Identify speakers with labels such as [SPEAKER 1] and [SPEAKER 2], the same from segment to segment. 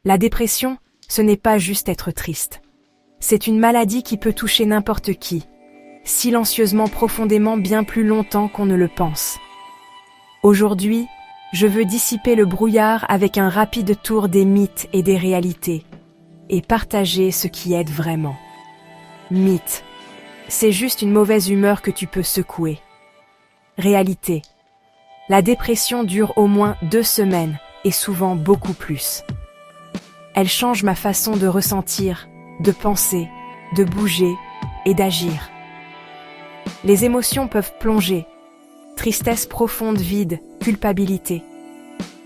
[SPEAKER 1] La dépression, ce n'est pas juste être triste. C'est une maladie qui peut toucher n'importe qui, silencieusement, profondément, bien plus longtemps qu'on ne le pense. Aujourd'hui, je veux dissiper le brouillard avec un rapide tour des mythes et des réalités, et partager ce qui aide vraiment. Mythe. C'est juste une mauvaise humeur que tu peux secouer. Réalité. La dépression dure au moins 2 semaines, et souvent beaucoup plus. Elle change ma façon de ressentir, de penser, de bouger et d'agir. Les émotions peuvent plonger. Tristesse profonde, vide, culpabilité.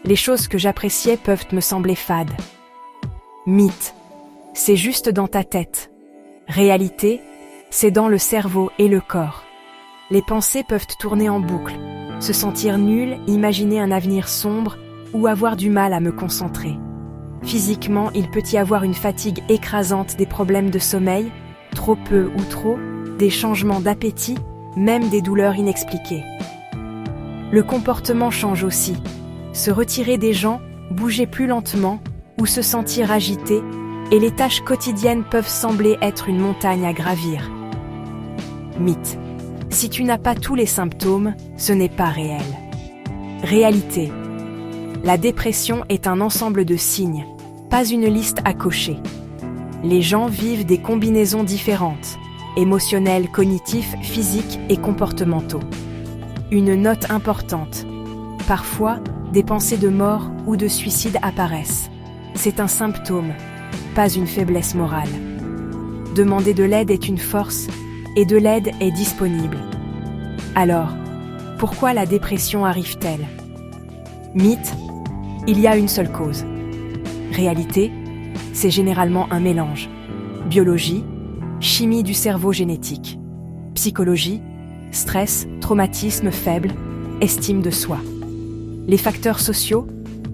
[SPEAKER 1] Les choses que j'appréciais peuvent me sembler fades. Mythe. C'est juste dans ta tête. Réalité, c'est dans le cerveau et le corps. Les pensées peuvent tourner en boucle, se sentir nul, imaginer un avenir sombre ou avoir du mal à me concentrer. Physiquement, il peut y avoir une fatigue écrasante, des problèmes de sommeil, trop peu ou trop, des changements d'appétit, même des douleurs inexpliquées. Le comportement change aussi. Se retirer des gens, bouger plus lentement ou se sentir agité, et les tâches quotidiennes peuvent sembler être une montagne à gravir. Mythe. Si tu n'as pas tous les symptômes, ce n'est pas réel. Réalité. La dépression est un ensemble de signes, pas une liste à cocher. Les gens vivent des combinaisons différentes, émotionnelles, cognitifs, physiques et comportementaux. Une note importante. Parfois, des pensées de mort ou de suicide apparaissent. C'est un symptôme, pas une faiblesse morale. Demander de l'aide est une force, et de l'aide est disponible. Alors, pourquoi la dépression arrive-t-elle? Mythe, il y a une seule cause. Réalité, c'est généralement un mélange. Biologie, chimie du cerveau, génétique. Psychologie, stress, traumatisme faible, estime de soi. Les facteurs sociaux,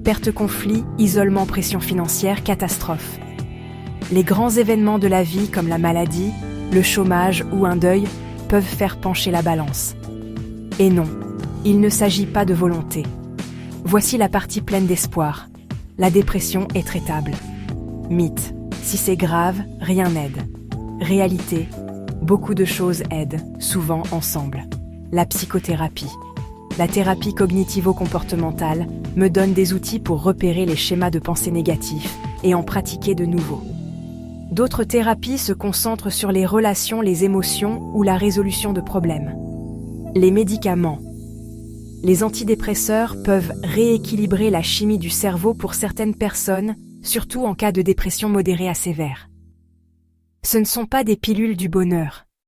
[SPEAKER 1] perte, conflit, isolement, pression financière, catastrophe. Les grands événements de la vie comme la maladie, le chômage ou un deuil peuvent faire pencher la balance. Et non, il ne s'agit pas de volonté. Voici la partie pleine d'espoir. La dépression est traitable. Mythe. Si c'est grave, rien n'aide. Réalité. Beaucoup de choses aident, souvent ensemble. La psychothérapie. La thérapie cognitivo-comportementale me donne des outils pour repérer les schémas de pensée négatifs et en pratiquer de nouveaux. D'autres thérapies se concentrent sur les relations, les émotions ou la résolution de problèmes. Les médicaments. Les antidépresseurs peuvent rééquilibrer la chimie du cerveau pour certaines personnes, surtout en cas de dépression modérée à sévère. Ce ne sont pas des pilules du bonheur.